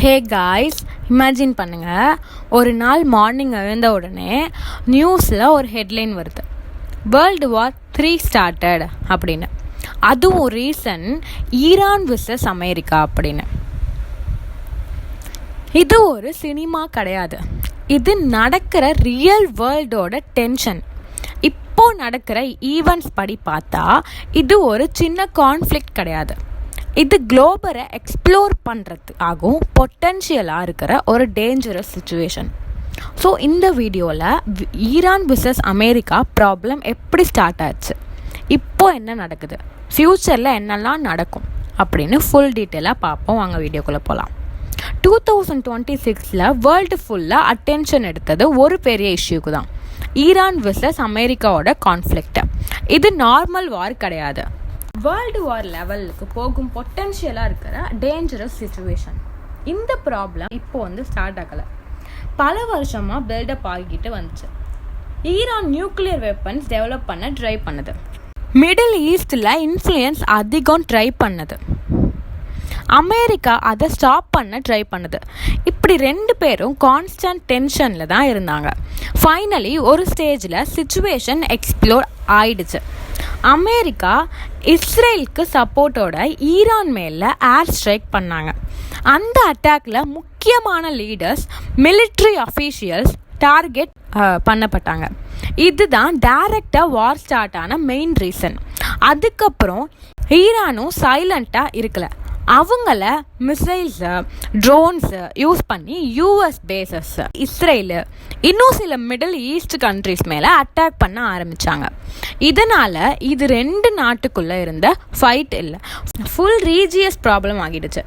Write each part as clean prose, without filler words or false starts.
Hey guys, imagine பண்ணுங்கள், ஒரு நாள் மார்னிங் எழுந்த உடனே நியூஸில் ஒரு ஹெட்லைன் வருது, வேர்ல்டு வார் 3 ஸ்டார்டட் அப்படின்னு. அதுவும் ரீசன் ஈரான் விசஸ் அமெரிக்கா அப்படின்னு. இது ஒரு சினிமா கிடையாது, இது நடக்கிற ரியல் வேர்ல்டோட டென்ஷன். இப்போ நடக்கிற ஈவெண்ட்ஸ் படி பார்த்தா இது ஒரு சின்ன கான்ஃப்ளிக்ட் கிடையாது, இது குளோபலை எக்ஸ்ப்ளோர் பண்ணுறதுக்காகவும் பொட்டென்ஷியலாக இருக்கிற ஒரு டேஞ்சரஸ் சுச்சுவேஷன். ஸோ இந்த வீடியோவில் ஈரான் விசஸ் அமெரிக்கா ப்ராப்ளம் எப்படி ஸ்டார்ட் ஆச்சு, இப்போ என்ன நடக்குது, ஃப்யூச்சரில் என்னெல்லாம் நடக்கும் அப்படின்னு ஃபுல் டீட்டெயிலாக பார்ப்போம். வாங்க வீடியோக்குள்ளே போகலாம். 2026 வேர்ல்டு ஃபுல்லாக அட்டென்ஷன் எடுத்தது ஒரு பெரிய இஷ்யூக்கு தான், ஈரான் விசஸ் அமெரிக்காவோட கான்ஃப்ளிக்ட். இது நார்மல் வார் கிடையாது, வேர்ல்டு வார் லெவலுக்கு போகும் பொட்டென்ஷியலாக இருக்கிற டேஞ்சரஸ் சுச்சுவேஷன். இந்த ப்ராப்ளம் இப்போ ஸ்டார்ட் ஆகலை, பல வருஷமாக பில்டப் ஆகிக்கிட்டு வந்துச்சு. ஈரான் நியூக்ளியர் வெப்பன்ஸ் டெவலப் பண்ண ட்ரை பண்ணுது, மிடில் ஈஸ்டில் இன்ஃப்ளூயன்ஸ் அதிகம் ட்ரை பண்ணுது, அமெரிக்கா அதை ஸ்டாப் பண்ண ட்ரை பண்ணுது. இப்படி 2 பேரும் கான்ஸ்டன்ட் டென்ஷனில் தான் இருந்தாங்க. ஃபைனலி ஒரு ஸ்டேஜில் சிச்சுவேஷன் எக்ஸ்ப்ளோர் ஆயிடுச்சு. அமெரிக்கா இஸ்ரேலுக்கு சப்போர்ட்டோட ஈரான் மேலே ஏர் ஸ்ட்ரைக் பண்ணாங்க. அந்த அட்டாக்ல முக்கியமான லீடர்ஸ், மிலிட்ரி அஃபீஷியல்ஸ் டார்கெட் பண்ணப்பட்டாங்க. இதுதான் டைரக்டாக வார் ஸ்டார்ட் ஆன மெயின் ரீசன். அதுக்கப்புறம் ஈரானும் சைலண்ட்டாக இருக்கல, அவங்கள மிசைல்ஸு, ட்ரோன்ஸு யூஸ் பண்ணி யூஎஸ் பேசஸ், இஸ்ரேலு, இன்னும் சில மிடில் ஈஸ்ட் கண்ட்ரிஸ் மேலே அட்டாக் பண்ண ஆரம்பித்தாங்க. இதனால் இது 2 நாட்டுக்குள்ளே இருந்த ஃபைட் இல்லை, ஃபுல் ரீஜியஸ் ப்ராப்ளம் ஆகிடுச்சு.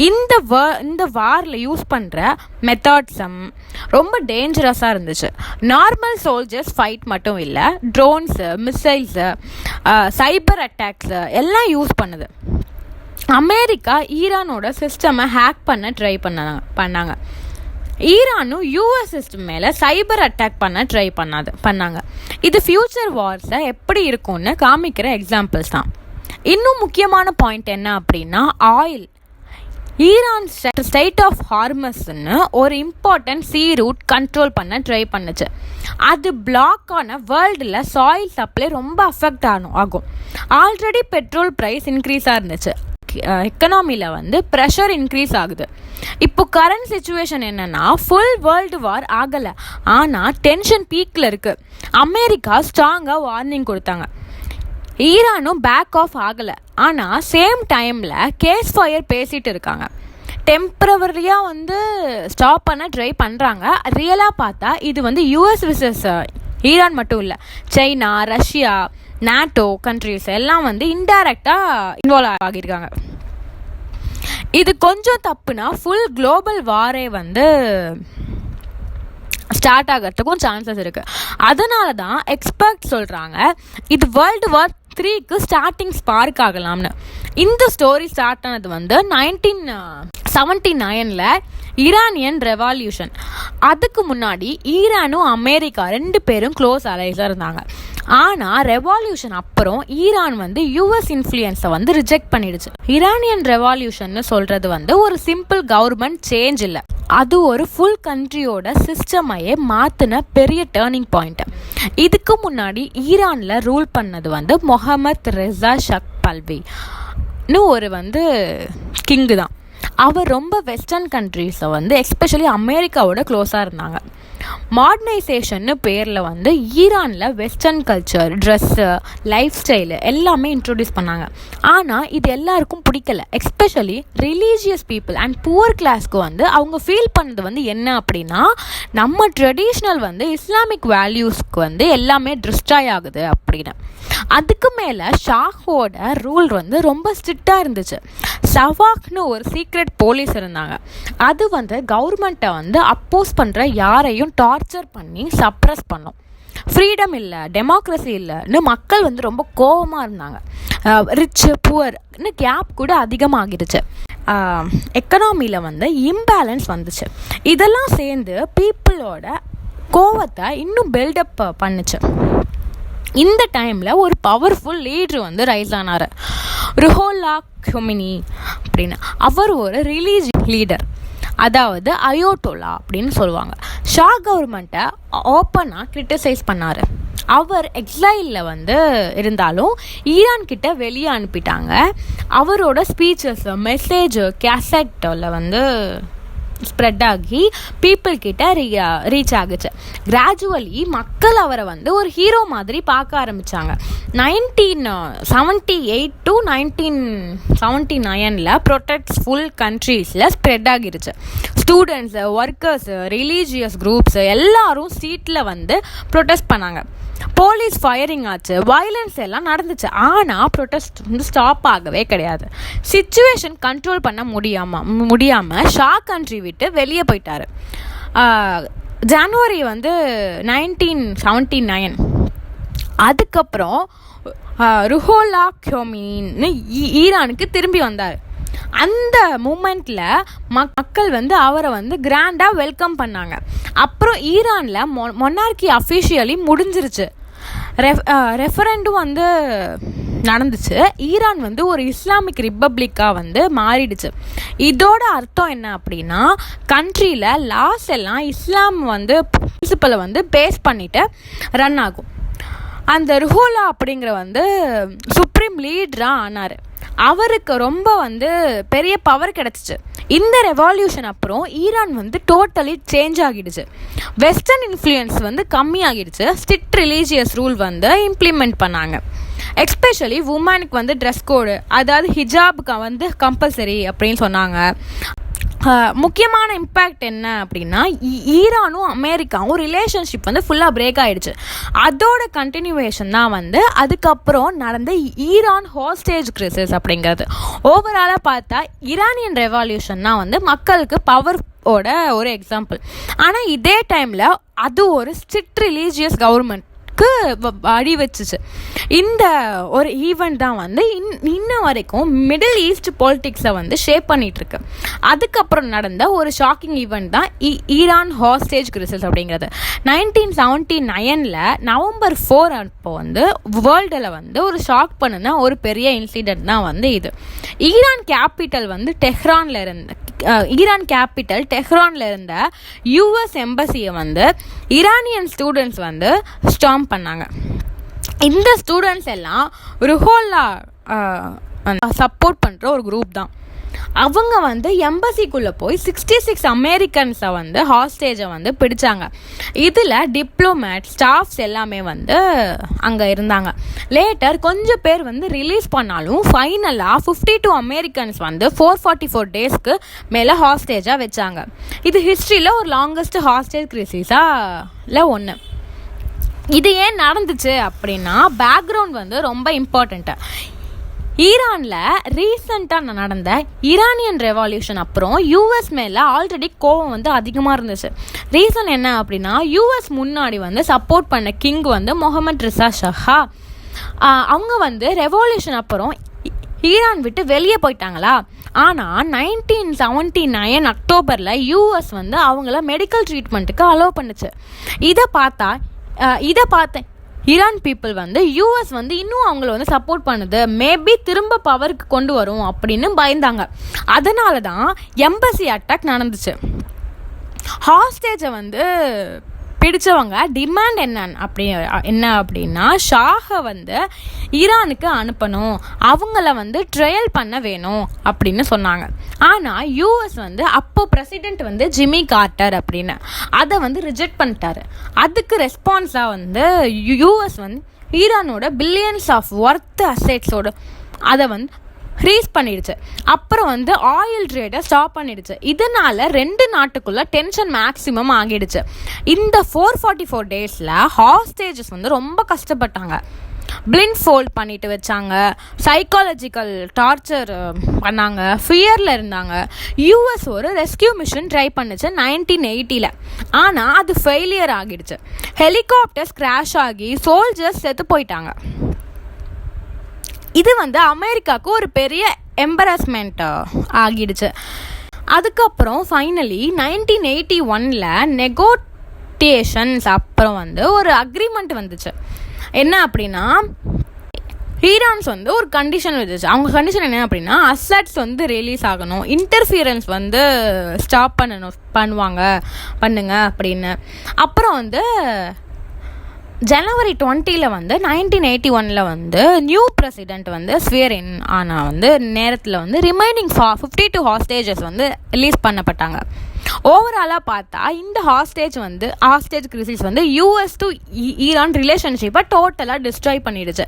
இந்த வாரில் யூஸ் பண்ணுற மெத்தட்ஸும் ரொம்ப டேஞ்சரஸாக இருந்துச்சு. நார்மல் சோல்ஜர்ஸ் ஃபைட் மட்டும் இல்லை, ட்ரோன்ஸு, மிசைல்ஸு, சைபர் அட்டாக்ஸு எல்லாம் யூஸ் பண்ணுது. அமெரிக்கா ஈரானோட சிஸ்டமை ஹேக் பண்ண ட்ரை பண்ணாங்க. ஈரானும் யூஎஸ் சிஸ்டம் மேலே சைபர் அட்டாக் பண்ண ட்ரை பண்ணாங்க. இது ஃபியூச்சர் வார்ஸை எப்படி இருக்கும்னு காமிக்கிற எக்ஸாம்பிள்ஸ் தான். இன்னும் முக்கியமான பாயிண்ட் என்ன அப்படின்னா ஆயில். ஈரான் ஸ்ட்ரெய்ட் ஆஃப் ஹார்மஸ்ன்னு ஒரு இம்பார்ட்டன்ட் சீ ரூட் கண்ட்ரோல் பண்ண ட்ரை பண்ணுச்சு. அது பிளாக் ஆன வேர்ல்டில் சாயில் சப்ளை ரொம்ப அஃபெக்ட் ஆகும். ஆல்ரெடி பெட்ரோல் ப்ரைஸ் இன்க்ரீஸாக இருந்துச்சு, எக்கனாமியில் ப்ரெஷர் இன்க்ரீஸ் ஆகுது. இப்போ கரண்ட் சிச்சுவேஷன் என்னன்னா, ஃபுல் வேர்ல்டு வார் ஆகலை, ஆனால் டென்ஷன் பீக்கில் இருக்குது. அமெரிக்கா ஸ்ட்ராங்காக வார்னிங் கொடுத்தாங்க, ஈரானும் பேக் ஆஃப் ஆகலை, ஆனால் சேம் டைமில் கேஸ் ஃபயர் பேசிகிட்டு இருக்காங்க. டெம்பரவரியாக ஸ்டாப் பண்ண ட்ரை பண்ணுறாங்க. ரியலாக பார்த்தா இது யூஎஸ் விசஸ் ஈரான் மட்டும் இல்லை, சைனா, ரஷ்யா, நாட்டோ கண்ட்ரிஸ் எல்லாம் இன்டைரக்டாக இன்வால்வ் ஆகியிருக்காங்க. இது கொஞ்சம் தப்புனா ஃபுல் குளோபல் வாரே ஸ்டார்ட் ஆகிறதுக்கும் சான்சஸ் இருக்குது. அதனால தான் எக்ஸ்பர்ட் சொல்கிறாங்க இது வேர்ல்டு வார் 3க்கு ஸ்டார்டிங் ஸ்பார்க் ஆகலாம்னு. இந்த ஸ்டோரி ஸ்டார்ட் ஆனது 1979 ஈரானியன் ரெவல்யூஷன். அதுக்கு முன்னாடி ஈரானும் அமெரிக்கா 2 பேரும் க்ளோஸ் அலைஸாக இருந்தாங்க. ஆனால் ரெவல்யூஷன் அப்புறம் ஈரான் யூஎஸ் இன்ஃப்ளூயன்ஸை ரிஜெக்ட் பண்ணிடுச்சு. ஈரானியன் ரெவல்யூஷன் சொல்கிறது ஒரு சிம்பிள் கவர்மெண்ட் சேஞ்ச் இல்லை, அது ஒரு ஃபுல் கண்ட்ரியோட சிஸ்டமையே மாற்றின பெரிய டேர்னிங் பாயிண்ட். இதுக்கு முன்னாடி ஈரானில் ரூல் பண்ணது மொஹம்மத் ரெசா ஷக் பல்வின்னு ஒரு கிங்கு தான். அவர் ரொம்ப வெஸ்டர்ன் கண்ட்ரீஸை எஸ்பெஷலி அமெரிக்காவோட க்ளோஸாக இருந்தாங்க. மாடர்னைசேஷன்னு பேரில் ஈரானில் western culture, dress, life style எல்லாமே இன்ட்ரடியூஸ் பண்ணாங்க. ஆனால் இது எல்லாருக்கும் பிடிக்கல, especially religious people and poor கிளாஸ்க்கு அவங்க ஃபீல் பண்ணது என்ன அப்படின்னா, நம்ம ட்ரெடிஷ்னல் இஸ்லாமிக் வேல்யூஸ்க்கு எல்லாமே டிஸ்ட்ராய் ஆகுது அப்படின்னு. அதுக்கு மேலே ஷாஹோட ரூல் ரொம்ப ஸ்ட்ரிக்டாக இருந்துச்சு. சவாக்னு ஒரு சீக்ரெட் போலீஸ் இருந்தாங்க, அது கவர்மெண்ட்டை அப்போஸ் பண்ணுற யாரையும் டார்ச்சர் பண்ணி சப்ரஸ் பண்ணும். ஃப்ரீடம் இல்லை, டெமோக்ரஸி இல்லைன்னு மக்கள் ரொம்ப கோபமாக இருந்தாங்க. ரிச் புவர்னு கேப் கூட அதிகமாகிடுச்சு. எக்கனாமியில் இம்பேலன்ஸ் வந்துச்சு. இதெல்லாம் சேர்ந்து பீப்புளோட கோவத்தை இன்னும் பில்டப் பண்ணுச்சு. இந்த டைமில் ஒரு பவர்ஃபுல் லீடர் ரைஸ் ஆனார், ருஹோல்லா கொமினி அப்படின்னு. அவர் ஒரு ரிலீஜியஸ் லீடர். அதாவது அயோட்டோலா அப்படின்னு சொல்லுவாங்க. ஷா கவர்மெண்ட்டை ஓப்பனாக கிரிட்டிசைஸ் பண்ணார். அவர் எக்ஸைலில் வந்து இருந்தாலும் ஈரான் கிட்ட வெளியே அனுப்பிட்டாங்க. அவரோட ஸ்பீச்சஸ், மெசேஜ் கேசட்டில் வந்து ஸ்ப்ரெட் ஆகி பீப்புள் கிட்ட ரீச் ஆகுச்சு. கிராஜுவலி மக்கள் அவரை வந்து ஒரு ஹீரோ மாதிரி பார்க்க ஆரம்பித்தாங்க. 1978 to 1979 ப்ரொட்டஸ்ட் ஃபுல் கண்ட்ரீஸில் ஸ்ப்ரெட் ஆகிருச்சு. ஸ்டூடெண்ட்ஸு, ஒர்க்கர்ஸு, ரிலீஜியஸ் குரூப்ஸு எல்லாரும் ஸ்ட்ரீட்டில் வந்து ப்ரொட்டஸ்ட் பண்ணாங்க. போலீஸ் ஃபயரிங் ஆச்சு, வயலன்ஸ் எல்லாம் நடந்துச்சு. ஆனால் ப்ரொட்டஸ்ட் வந்து ஸ்டாப் ஆகவே கிடையாது. சிச்சுவேஷன் கண்ட்ரோல் பண்ண முடியாமல் ஷா கண்ட்ரி விட்டு வெளியே போயிட்டாரு. ஜனவரி வந்து 1979 அதுக்கப்புறம் ருஹோல்லா க்யோமின்னு ஈரானுக்கு திரும்பி வந்தார். அந்த மூமெண்ட்டில் மக்கள் வந்து அவரை வந்து கிராண்டாக வெல்கம் பண்ணாங்க. அப்புறம் ஈரானில் மொனார்கி அஃபிஷியலி முடிஞ்சிருச்சு. ரெஃபரண்டும் வந்து நடந்துச்சு. ஈரான் வந்து ஒரு இஸ்லாமிக் ரிப்பப்ளிக்காக வந்து மாறிடுச்சு. இதோட அர்த்தம் என்ன அப்படின்னா, கண்ட்ரியில் லாஸ் எல்லாம் இஸ்லாம் வந்து பிரின்சிபலை வந்து பேஸ் பண்ணிட்டு ரன் ஆகும். அந்த ருஹோல்லா அப்படிங்கிற வந்து சுப்ரீம் லீடராக ஆனார். அவருக்கு ரொம்ப வந்து பெரிய பவர் கிடச்சிச்சு. இந்த ரெவல்யூஷன் அப்புறம் ஈரான் வந்து டோட்டலி சேஞ்ச் ஆகிடுச்சு. வெஸ்டர்ன் இன்ஃப்ளூயன்ஸ் வந்து கம்மியாகிடுச்சு. ஸ்ட்ரிக்ட் ரிலீஜியஸ் ரூல் வந்து இம்ப்ளிமெண்ட் பண்ணாங்க. எஸ்பெஷலி உமனுக்கு வந்து ட்ரெஸ் கோடு, அதாவது ஹிஜாபுக்கு வந்து கம்பல்சரி அப்படின்னு சொன்னாங்க. முக்கியமான இம்பேக்ட் என்ன அப்படின்னா, ஈரானும் அமெரிக்காவும் ரிலேஷன்ஷிப் வந்து ஃபுல்லாக பிரேக் ஆகிடுச்சு. அதோட கண்டினியூவேஷன் தான் வந்து அதுக்கப்புறம் நடந்த ஈரான் ஹாஸ்டேஜ் கிரைசிஸ் அப்படிங்கிறது. ஓவராலாக பார்த்தா ஈரானியன் ரெவல்யூஷன் தான் வந்து மக்களுக்கு பவரோட ஒரு எக்ஸாம்பிள். ஆனால் இதே டைமில் அது ஒரு ஸ்ட்ரிக்ட் ரிலீஜியஸ் கவர்மெண்ட் அடி வச்சுச்சு. இந்த ஒரு ஈவெண்ட் தான் வந்து இன்ன வரைக்கும் மிடில் ஈஸ்ட் பாலிட்டிக்ஸை வந்து ஷேப் பண்ணிகிட்ருக்கு. அதுக்கப்புறம் நடந்த ஒரு ஷாக்கிங் ஈவெண்ட் தான் ஈரான் ஹாஸ்டேஜ் கிரைசிஸ் அப்படிங்கிறது. 1979 நவம்பர் 4 அப்போ வந்து வேர்ல்டில் வந்து ஒரு ஷாக் பண்ணுன ஒரு பெரிய இன்சிடென்ட் தான் வந்து இது. ஈரான் கேபிட்டல் வந்து டெஹ்ரானில் இருந்த யூஎஸ் எம்பசியை வந்து ஈரானியன் ஸ்டூடெண்ட்ஸ் வந்து ஸ்டார்ம் பண்ணாங்க. இந்த ஸ்டூடெண்ட்ஸ் எல்லாம் ருஹோல்லா சப்போர்ட் பண்ணுற ஒரு குரூப் தான். அவங்க வந்து எம்பசிக்குள்ளே போய் 66 அமெரிக்கன்ஸை வந்து ஹாஸ்டேஜை வந்து பிடிச்சாங்க. இதில் டிப்ளமேட் ஸ்டாஃப்ஸ் எல்லாமே வந்து அங்கே இருந்தாங்க. லேட்டர் கொஞ்சம் பேர் வந்து ரிலீஸ் பண்ணாலும் ஃபைனலாக 52 அமெரிக்கன்ஸ் வந்து 444 டேஸ்க்கு மேலே ஹாஸ்டேஜாக வச்சாங்க. இது ஹிஸ்ட்ரியில் ஒரு லாங்கஸ்ட் ஹாஸ்டேஜ் கிரைசிஸாக ஒன்று. இது ஏன் நடந்துச்சு அப்படின்னா, பேக்ரவுண்ட் வந்து ரொம்ப இம்பார்ட்டண்ட்டு. ஈரானில் ரீசெண்டாக நடந்த ஈரானியன் ரெவல்யூஷன் அப்புறம் யூஎஸ் மேலே ஆல்ரெடி கோவம் வந்து அதிகமாக இருந்துச்சு. ரீசன் என்ன அப்படின்னா, யூஎஸ் முன்னாடி வந்து சப்போர்ட் பண்ண கிங் வந்து முகமது ரிசா ஷஹா. அவங்க வந்து ரெவல்யூஷன் அப்புறம் ஈரான் விட்டு வெளியே போயிட்டாங்களா. ஆனால் 1979 அக்டோபரில் யூஎஸ் வந்து அவங்கள மெடிக்கல் ட்ரீட்மெண்ட்டுக்கு அலோவ் பண்ணுச்சு. இதை பார்த்தேன் ஈரான் பீப்புள் வந்து யூஎஸ் வந்து இன்னும் அவங்கள வந்து சப்போர்ட் பண்ணுது, மேபி திரும்ப பவருக்கு கொண்டு வரும் அப்படின்னு பயந்தாங்க. அதனால தான் எம்பசி அட்டாக் நடந்துச்சு. ஹாஸ்டேஜை வந்து பிடிச்சவங்க டிமாண்ட் என்ன அப்படின்னா, ஷாஹை வந்து ஈரானுக்கு அனுப்பணும், அவங்கள வந்து ட்ரையல் பண்ண வேணும் அப்படின்னு சொன்னாங்க. ஆனால் யூஎஸ் வந்து அப்போ பிரசிடென்ட் வந்து ஜிம்மி கார்ட்டர் அப்படின்னு அதை வந்து ரிஜெக்ட் பண்ணிட்டாரு. அதுக்கு ரெஸ்பான்ஸாக வந்து யூஎஸ் வந்து ஈரானோட பில்லியன்ஸ் ஆஃப் ஒர்த் அசெட்ஸோட அதை வந்து ஃப்ரீஸ் பண்ணிடுச்சு. அப்புறம் வந்து ஆயில் ட்ரேடை ஸ்டாப் பண்ணிடுச்சு. இதனால 2 நாட்டுக்குள்ள டென்ஷன் மேக்ஸிமம் ஆகிடுச்சு. இந்த 444 டேஸில் ஹாஸ்டேஜஸ் வந்து ரொம்ப கஷ்டப்பட்டாங்க. பிளிண்ட் ஃபோல்ட் பண்ணிட்டு வச்சாங்க, சைக்காலஜிக்கல் டார்ச்சர் பண்ணாங்க, ஃபியரில் இருந்தாங்க. யூஎஸ் ஒரு ரெஸ்கியூ மிஷன் ட்ரை பண்ணுச்சு 1980. ஆனால் அது ஃபெயிலியர் ஆகிடுச்சு. ஹெலிகாப்டர்ஸ் கிராஷ் ஆகி சோல்ஜர்ஸ் செத்து போயிட்டாங்க. இது வந்து அமெரிக்காவுக்கு ஒரு பெரிய எம்பரஸ்மெண்ட் ஆகிடுச்சு. அதுக்கப்புறம் ஃபைனலி 1981 நெகோட்டியேஷன்ஸ் அப்புறம் வந்து ஒரு அக்ரிமெண்ட் வந்துச்சு. என்ன அப்படின்னா, ஈரான்ஸ் வந்து ஒரு கண்டிஷன் வச்சுச்சு. அவங்க கண்டிஷன் என்ன அப்படின்னா, அசட்ஸ் வந்து ரிலீஸ் ஆகணும், இன்டர்ஃபியரன்ஸ் வந்து ஸ்டாப் பண்ணுங்க அப்படின்னு. அப்புறம் வந்து ஜனவரி 20 வந்து 1981 வந்து நியூ பிரசிடென்ட் வந்து ஸ்வியர் இன் ஆன வந்து நேரத்தில் வந்து ரிமைனிங் 52 ஹாஸ்டேஜஸ் வந்து ரிலீஸ் பண்ணப்பட்டாங்க. ஓவராலாக பார்த்தா இந்த ஹாஸ்டேஜ் கிரிசிஸ் வந்து யூஎஸ் டு ஈரான் ரிலேஷன்ஷிப்பை டோட்டலாக டிஸ்ட்ராய் பண்ணிடுச்சு.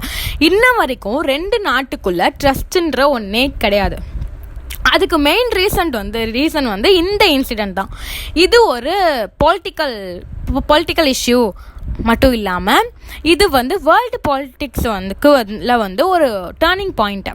இன்ன வரைக்கும் 2 நாட்டுக்குள்ள ட்ரஸ்ட்ன்ற ஒன்றே கிடையாது. அதுக்கு மெயின் ரீசன் வந்து இந்த இன்சிடென்ட் தான். இது ஒரு பொலிட்டிக்கல் இஷ்யூ மட்டும் இல்லாமல் இது வந்து வேர்ல்டு பாலிட்டிக்ஸ் வந்து ஒரு டேர்னிங் பாயிண்ட்.